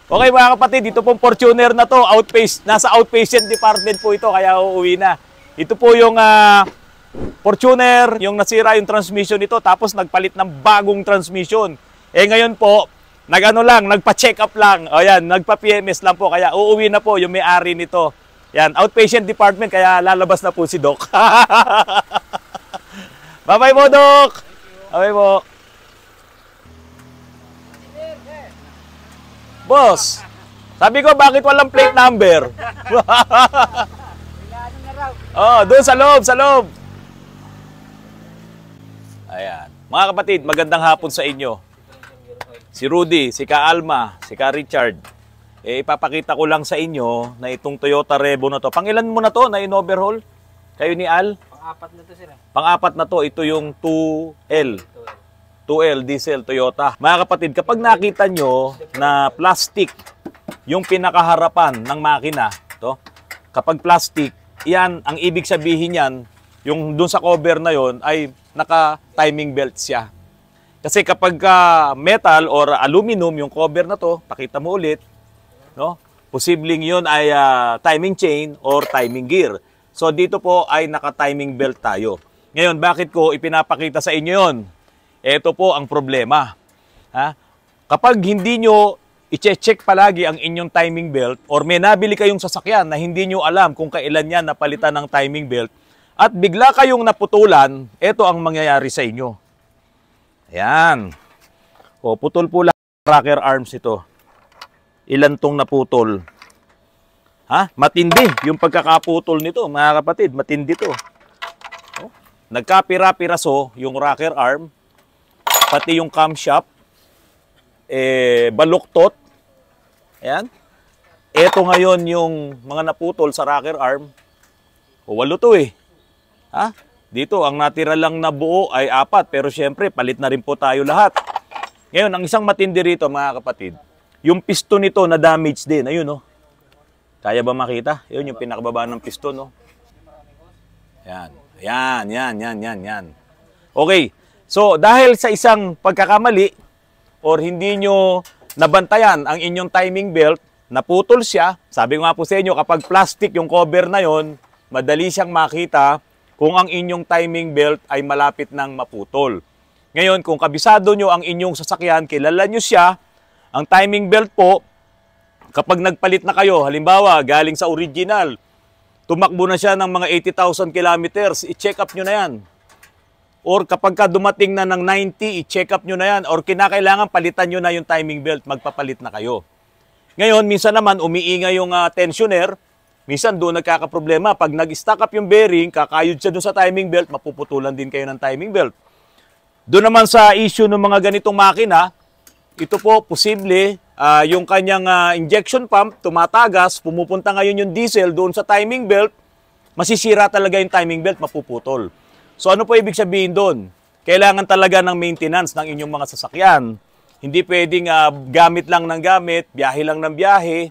Okay mga kapatid, ito pong Fortuner na to, nasa outpatient department po ito, kaya uuwi na. Ito po yung Fortuner, yung nasira yung transmission nito, tapos nagpalit ng bagong transmission. Ngayon po, nagpa-check up lang. O yan, nagpa-PMS lang po, kaya uuwi na po yung may-ari nito. Yan, outpatient department, kaya lalabas na po si Doc. Bye-bye po, Doc! Bye-bye po. Boss, sabi ko bakit walang plate number? Oh, doon sa loob. Ayan. Mga kapatid, magandang hapon sa inyo. Si Rudy, si Ka Alma, si Ka Richard. Ipapakita ko lang sa inyo na itong Toyota Revo na to. Pangilan mo na to na in-overhaul? Kayo ni Al? Pang-apat na to sila. Pang-apat na to. Ito yung 2L. 2L diesel Toyota. Mga kapatid, kapag nakita nyo na plastic yung pinakaharapan ng makina, to, kapag plastic, yan, ang ibig sabihin yan, yung dun sa cover na yon ay naka-timing belt siya. Kasi kapag metal or aluminum yung cover na to, pakita mo ulit, no? Posibleng yun ay timing chain or timing gear. So dito po ay naka-timing belt tayo. Ngayon, bakit ko ipinapakita sa inyo yon? Ito po ang problema. Kapag hindi nyo i-check palagi ang inyong timing belt or may nabili kayong sasakyan na hindi nyo alam kung kailan yan napalitan ng timing belt at bigla kayong naputulan, ito ang mangyayari sa inyo. Ayan. O, putol po lang rocker arms ito. Ilan tong naputol? Matindi yung pagkakaputol nito, mga kapatid. Matindi to. O, nagkapira-piraso yung rocker arm. Pati yung camshaft, baluktot. Ayan. Ito ngayon yung mga naputol sa rocker arm. O, 8 to eh. Dito, ang natira lang na buo ay 4. Pero syempre, palit na rin po tayo lahat. Ngayon, ang isang matindi rito, mga kapatid, yung piston nito na damage din. Ayun, no? Kaya ba makita? Yun, yung pinakababa ng piston, no? Yan. Okay. So, dahil sa isang pagkakamali or hindi nyo nabantayan ang inyong timing belt, naputol siya. Sabi ko nga po sa inyo, kapag plastic yung cover na yon, madali siyang makita kung ang inyong timing belt ay malapit ng maputol. Ngayon, kung kabisado nyo ang inyong sasakyan, kilala nyo siya, ang timing belt po, kapag nagpalit na kayo, halimbawa, galing sa original, tumakbo na siya ng mga 80,000 kilometers, i-check up nyo na yan. Or kapag ka dumating na ng 90, i-check up nyo na yan. Or kinakailangan palitan nyo na yung timing belt, magpapalit na kayo. Ngayon, minsan naman umiingay yung tensioner. Minsan doon nagkakaproblema. Pag nag-stack up yung bearing, kakayod siya doon sa timing belt, mapuputulan din kayo ng timing belt. Doon naman sa issue ng mga ganitong makina, ito po posible yung kanyang injection pump, tumatagas, pumupunta ngayon yung diesel doon sa timing belt, masisira talaga yung timing belt, mapuputol. So ano po ibig sabihin doon? Kailangan talaga ng maintenance ng inyong mga sasakyan. Hindi pwedeng gamit lang ng gamit, biyahe lang ng biyahe,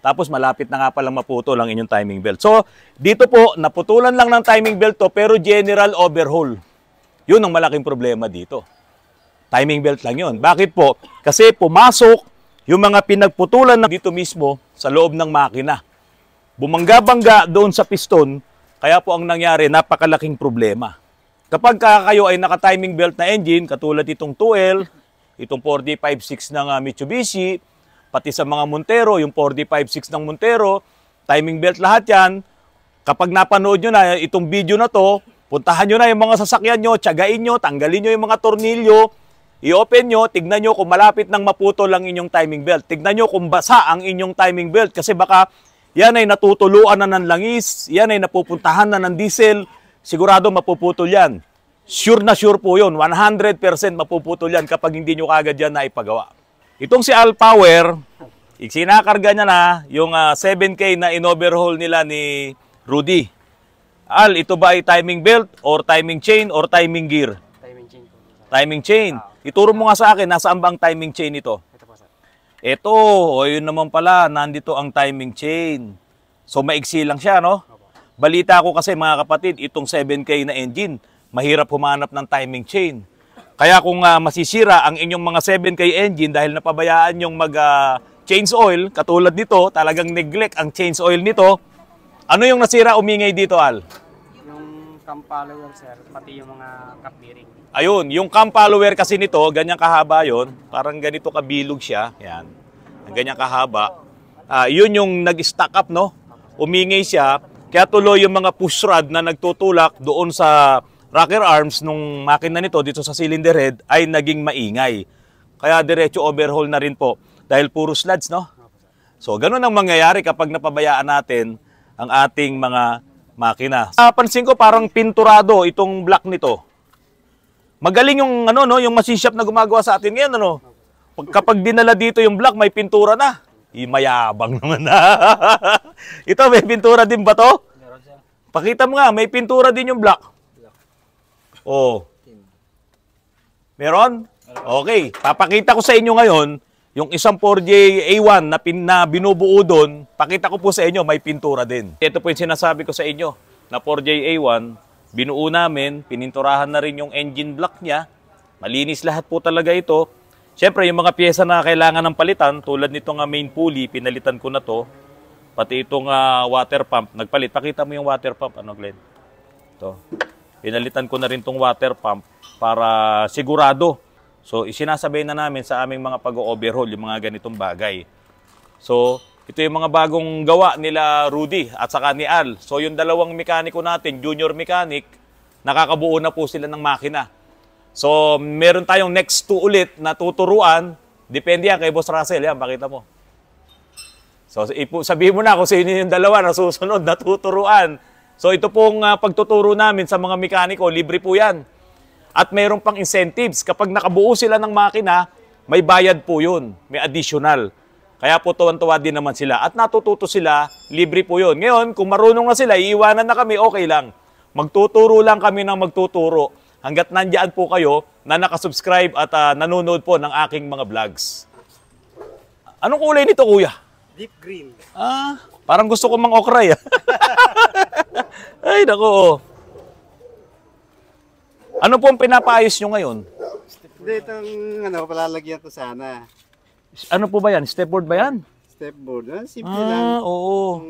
tapos malapit na nga palang maputol ang inyong timing belt. So dito po, naputulan lang ng timing belt to, pero general overhaul. Yun ang malaking problema dito. Timing belt lang yun. Bakit po? Kasi pumasok yung mga pinagputulan na dito mismo sa loob ng makina. Bumangga-bangga doon sa piston. Kaya po ang nangyari, napakalaking problema. Kapag kayo ay naka-timing belt na engine, katulad itong 2L, itong 4D56 ng Mitsubishi, pati sa mga Montero, yung 4D56 ng Montero, timing belt lahat yan. Kapag napanood nyo na itong video na to, puntahan nyo na yung mga sasakyan nyo, tiyagain nyo, tanggalin nyo yung mga tornilyo, i-open nyo, tignan nyo kung malapit ng maputol ang inyong timing belt. Tignan nyo kung basa ang inyong timing belt kasi baka yan ay natutuluan na ng langis, yan ay napupuntahan na ng diesel, sigurado mapuputol yan. Sure na sure po yun, 100% mapuputol yan kapag hindi nyo kagad yan na ipagawa. Itong si Al Power, sinakarga niya na yung 7K na in-overhaul nila ni Rudy. Al, ito ba ay timing belt or timing chain or timing gear? Timing chain po. Timing chain. Ituro mo nga sa akin, nasaan ba ang timing chain ito? Ito, o yun naman pala, nandito ang timing chain. So maiksi lang siya, no? Balita ko kasi mga kapatid, itong 7K na engine, mahirap humanap ng timing chain. Kaya kung masisira ang inyong mga 7K engine dahil napabayaan yung mag-change oil, katulad nito, talagang neglect ang change oil nito, ano yung nasira umingay dito, Al? Yung cam follower, sir, pati yung mga cap bearing. Ayun, yung cam follower kasi nito, ganyan kahaba yon, parang ganito kabilog siya, yan, ganyan kahaba. Yun yung nag-stack up, no? Umingay siya, kaya tuloy yung mga push rod na nagtutulak doon sa rocker arms nung makina nito dito sa cylinder head ay naging maingay. Kaya diretso overhaul na rin po dahil puro sluds, no? So, ganun ang mangyayari kapag napabayaan natin ang ating mga makina. Pansin ko parang pinturado itong block nito. Magaling yung ano, no, yung machine shop na gumagawa sa atin ngayon, ano? Kapag dinala dito yung block, may pintura na. Mayabang naman na. Ito, may pintura din ba to? Pakita mo nga, may pintura din yung block. Oh. Meron? Okay. Papakita ko sa inyo ngayon, yung isang 4J A1 na binubuo doon, pakita ko po sa inyo, may pintura din. Ito po yung sinasabi ko sa inyo, na 4J A1, binuo namin, pininturahan na rin yung engine block niya. Malinis lahat po talaga ito. Siyempre, yung mga pyesa na kailangan ng palitan, tulad nitong main pulley, pinalitan ko na to. Pati itong water pump, nagpalit. Pakita mo yung water pump, ano, Glenn? Ito. Pinalitan ko na rin tong water pump para sigurado. So, isinasabay na namin sa aming mga pag-overhaul yung mga ganitong bagay. So, ito yung mga bagong gawa nila Rudy at saka ni Al. So, yung dalawang mekaniko natin, junior mechanic, nakakabuo na po sila ng makina. So, meron tayong next 2 ulit na tuturuan. Depende yan kay Boss Russell. Yan, pakita mo. So, sabihin mo na kung sino yung dalawa na susunod na tuturuan. So ito pong pagtuturo namin sa mga mekaniko, libre po yan. At mayroon pang incentives. Kapag nakabuo sila ng makina, may bayad po yun. May additional. Kaya po tuwan-tuwa din naman sila. At natututo sila, libre po yun. Ngayon, kung marunong na sila, iiwanan na kami, okay lang. Magtuturo lang kami ng magtuturo. Hanggat nandyan po kayo na nakasubscribe at nanonood po ng aking mga vlogs. Anong kulay nito, kuya? Deep green. Parang gusto ko mang-okray. Ay, naku. Ano po ang pinapaayos nyo ngayon? Hindi, itong palalagyan ko sana. Ano po ba yan? Stepboard ba yan? Stepboard. Simple lang. Oo.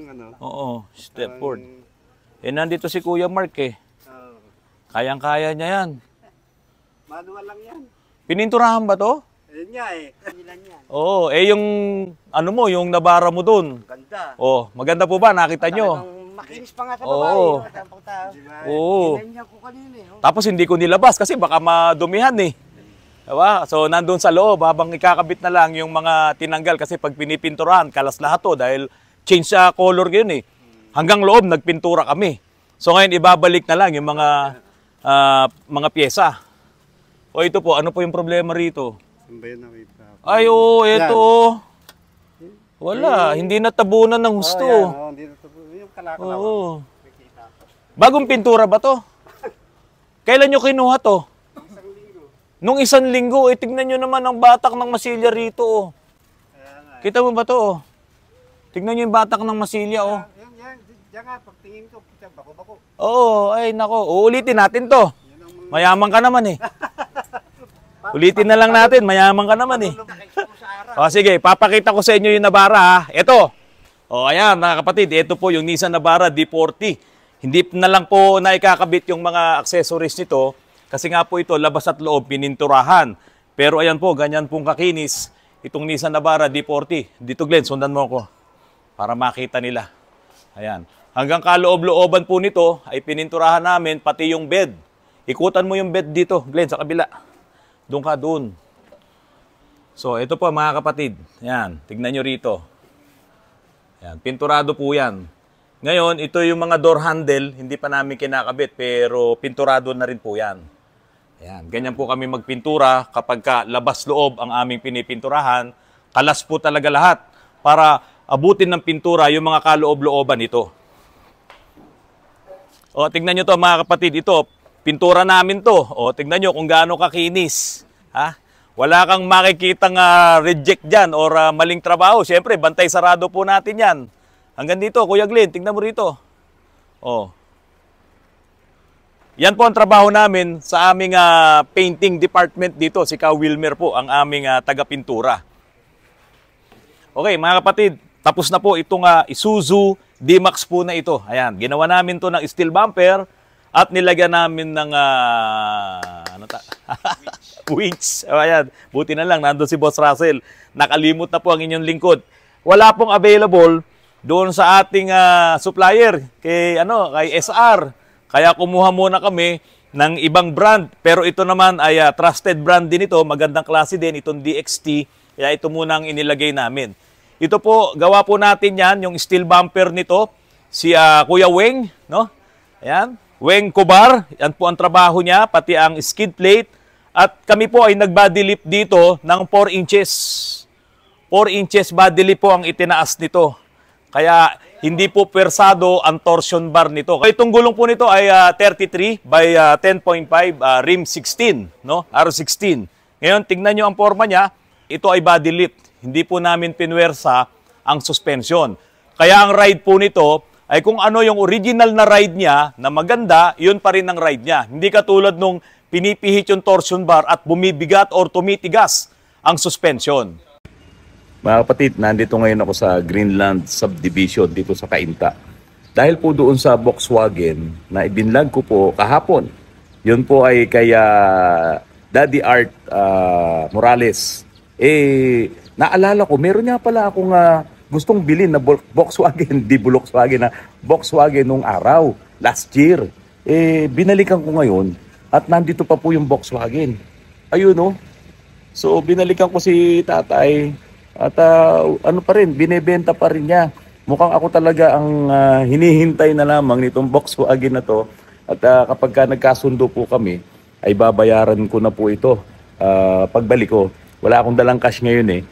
Ano, Oo, stepboard. Nandito si Kuya Mark eh. oh, Kayang-kaya niya yan. manual lang yan. Pininturahan ba to? Ayun nga eh. Kanilan yan. Oo, yung ano mo, yung nabara mo dun. Ganda. Oh, maganda po ba? Nakita nyo? Makinis pa nga sa Oo. babae. Oo. Tinanyan ko kanina eh. Tapos hindi ko nilabas kasi baka madumihan eh. Diba? So nandun sa loob habang ikakabit na lang yung mga tinanggal kasi pag pinipinturahan, kalas lahat to dahil change sa color yun eh. Hanggang loob nagpintura kami. So ngayon ibabalik na lang yung mga pyesa. O ito po, ano po yung problema rito? Saan ba yun nakita? Ay oo, ito. Wala, hindi natabunan ng husto. Hindi na ito. Yung kalakalaw. Oo. Bagong pintura ba to? Kailan nyo kinuha to? Isang linggo. Nung 1 linggo, tignan nyo naman ang batak ng masilya rito. Oh. Kaya nga. Kita mo ba to? Oh? Tignan nyo yung batak ng masilya. Oh. Yan. Diyan nga, pagtingin ko, kita bako-bako. Oo, ay nako. Uulitin natin to. Mayaman ka naman eh. Ulitin na lang natin, mayaman ka naman eh. O sige, papakita ko sa inyo yung Navara ha. Ito. O ayan mga kapatid, ito po yung Nissan Navara D40. Hindi na lang po na ikakabit yung mga accessories nito kasi nga po ito labas at loob pininturahan. Pero ayan po, ganyan pong kakinis itong Nissan Navara D40. Dito Glenn, sundan mo ako para makita nila. Ayan. Hanggang kaloob-looban po nito ay pininturahan namin pati yung bed. Ikutan mo yung bed dito, Glenn, sa kabila. Doon ka, doon. So, ito po mga kapatid. Ayan, tignan nyo rito. Ayan, pinturado po yan. Ngayon, ito yung mga door handle, hindi pa namin kinakabit, pero pinturado na rin po yan. Ayan, ganyan po kami magpintura kapag labas-loob ang aming pinipinturahan. Kalas po talaga lahat para abutin ng pintura yung mga kaloob-looban ito. O, tignan nyo to mga kapatid, ito, pintura namin to. O, tignan nyo kung gaano kakinis. Ha? Wala kang makikitang reject dyan or maling trabaho. Siyempre, bantay sarado po natin yan. Hanggang dito, Kuya Glenn, tignan mo rito. O. Yan po ang trabaho namin sa aming painting department dito. Si Ka Wilmer po ang aming taga-pintura. Okay, mga kapatid, tapos na po itong Isuzu D-Max po na ito. Ayan, ginawa namin to ng steel bumper at nilagyan namin ng winch. Ayan, buti na lang nandun si Boss Russell. Nakalimot na po ang inyong lingkod. Wala pong available doon sa ating supplier kay SR. Kaya kumuha muna kami ng ibang brand. Pero ito naman ay trusted brand din ito. Magandang klase din itong DXT. Kaya ito muna ang inilagay namin. Ito po, gawa po natin yan, yung steel bumper nito. Si Kuya Weng, no? Ayan, Weng Kubar. Yan po ang trabaho niya, pati ang skid plate. At kami po ay nag-body lift dito ng 4 inches. 4 inches body lift po ang itinaas nito. Kaya hindi po persado ang torsion bar nito. Itong gulong po nito ay 33 by 10.5 rim 16, no? R16. Ngayon, tingnan nyo ang forma niya. Ito ay body lift. Hindi po namin pinwersa ang suspension. Kaya ang ride po nito ay kung ano yung original na ride niya na maganda, yun pa rin ang ride niya. Hindi katulad nung pinipihit yung torsion bar at bumibigat or tumitigas ang suspension. Mga kapatid, nandito ngayon ako sa Greenland Subdivision dito sa Cainta. Dahil po doon sa Volkswagen na ibinlag ko po kahapon. Yun po ay kay Daddy Art Morales. Naalala ko, meron nga pala akong gustong bilhin na Volkswagen, di Volkswagen na Volkswagen nung araw, last year. Binalikan ko ngayon at nandito pa po yung Volkswagen. Ayun no. So binalikan ko si tatay. At ano pa rin, binebenta pa rin niya. Mukhang ako talaga ang hinihintay na lamang nitong Volkswagen na to. At kapag nagkasundo po kami, ay babayaran ko na po ito. Pagbalik ko, wala akong dalang cash ngayon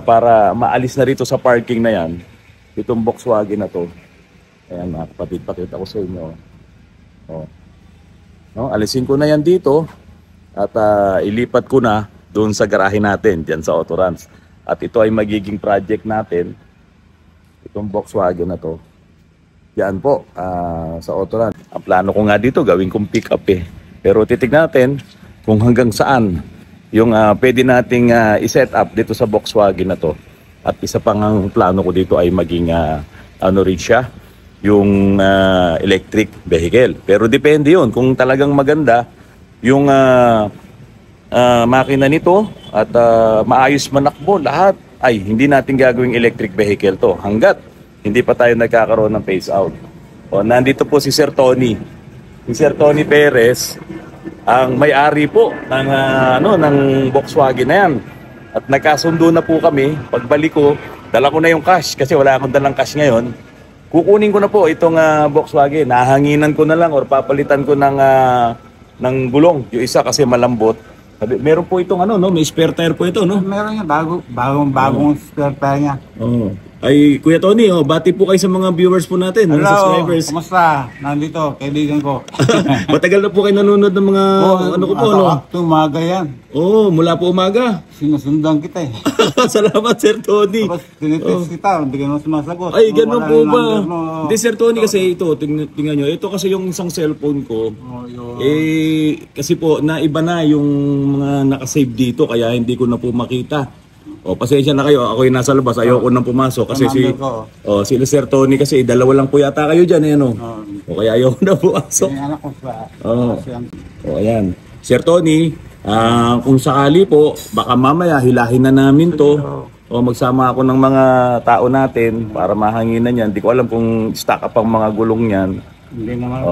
para maalis na rito sa parking na yan, itong Volkswagen na to. Ayan mga kapatid, pakita ko sa inyo. Oh. No, alisin ko na yan dito at ilipat ko na doon sa garahe natin, dyan sa Autorans. At ito ay magiging project natin, itong Volkswagen na to. Yan po, sa Autorans. Ang plano ko nga dito, gawin kong pick up Pero titignan natin kung hanggang saan yung pwede nating i-set up dito sa Volkswagen na to. At isa pang ang plano ko dito ay maging ano rin siya, yung electric vehicle. Pero depende yun, kung talagang maganda yung makina nito at maayos manakbo lahat, ay hindi natin gagawing electric vehicle to hanggat hindi pa tayo nagkakaroon ng phase out. O, nandito po si Sir Tony. Si Sir Tony Perez ang may-ari po ng ng Volkswagen na yan. At nagkasundo na po kami. Pagbalik ko, dala ko na yung cash kasi wala akong dalang cash ngayon. Kukunin ko na po itong Volkswagen. Nahanginan ko na lang or papalitan ko ng gulong. Yung isa kasi malambot. Meron po itong may spare tire po ito, no? Meron niya, bagong spare tire niya. Oo. Ay, Kuya Tony, bati po kayo sa mga viewers po natin, mga subscribers. Kumusta? Nandito, kaibigan ko. Matagal na po kayo nanonood ng mga Umaga yan. Oo, mula po umaga. Sinusundan kita Salamat, Sir Tony. Tapos tinitest kita, hindi ka naman sumasagot. Ay, ganun po ba? Hindi, Sir Tony, kasi ito, tingnan nyo, ito kasi yung isang cellphone ko. Kasi po, naiba na yung mga nakasave dito, kaya hindi ko na po makita. Pasensya na kayo, ako yung nasa labas, ayoko nang pumasok kasi si Sir Tony kasi dalawa lang po yata kayo diyan kaya ayoko na pumasok. Anak ko sa ayan. Sir Tony, kung sakali po, baka mamaya hilahin na namin to. Magsama ako ng mga tao natin para mahanginan yan. Hindi ko alam kung stock up ang mga gulong yan. Hindi naman.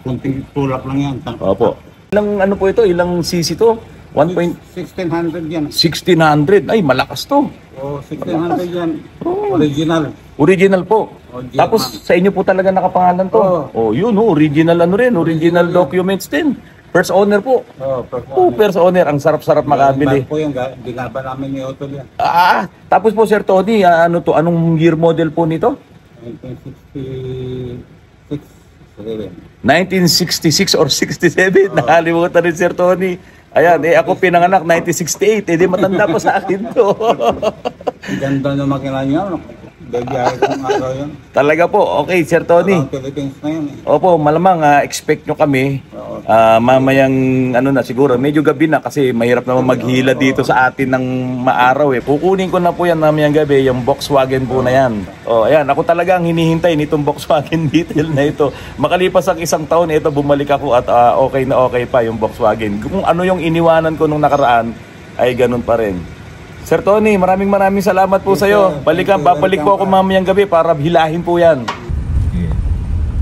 Kunting tulak lang yan. Opo. Ilang po ito? Ilang cc to? 1600 yan. 1600. Ay, malakas to. 1600 yan. Original. Original po. Tapos sa inyo po talaga nakapangalan to. Yun original original documents din. First owner po. First owner. Ang sarap-sarap makabili. Po yung ginaba namin ni Otto yan. Tapos po Sir Tony, anong year model po nito? 1966 or 67. Nakalimutan rin Sir Tony. Ayan, ako pinanganak 1968, di matanda pa sa akin to. Ganda na makina niya, Biyahe kong araw yun. Talaga po. Okay, Sir Tony. Around Philippines na yun eh. Opo, malamang expect nyo kami. Oo. Mamayang ano na siguro, medyo gabi na kasi mahirap naman maghila dito sa atin ng maaraw eh. Kukunin ko na po yan mamayang gabi, yung Volkswagen po na yan. Oh, ayan, ako talaga ang hinihintay nitong Volkswagen detail na ito. Makalipas ang isang taon, ito bumalik ako at okay na okay pa yung Volkswagen. Kung ano yung iniwanan ko nung nakaraan, ay ganun pa rin. Sir Tony, maraming salamat po sa iyo. Babalik po ako mamayang gabi para hilahin po yan.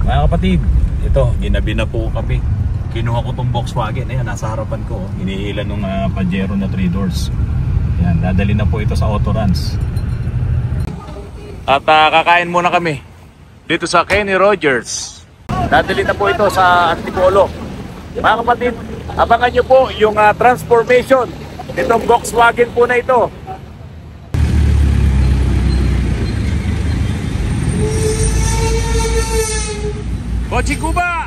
Mga kapatid, ito, ginabi na po kami. Kinuha ko tong Volkswagen. Ayan, nasa harapan ko. Hinihila nung Pajero na 3 doors. Ayan, dadali na po ito sa Autoruns. At kakain muna kami dito sa Kenny Rogers. Dadali na po ito sa Antipolo. Mga kapatid, abangan nyo po yung transformation itong Volkswagen po na ito. Kochi Kuba!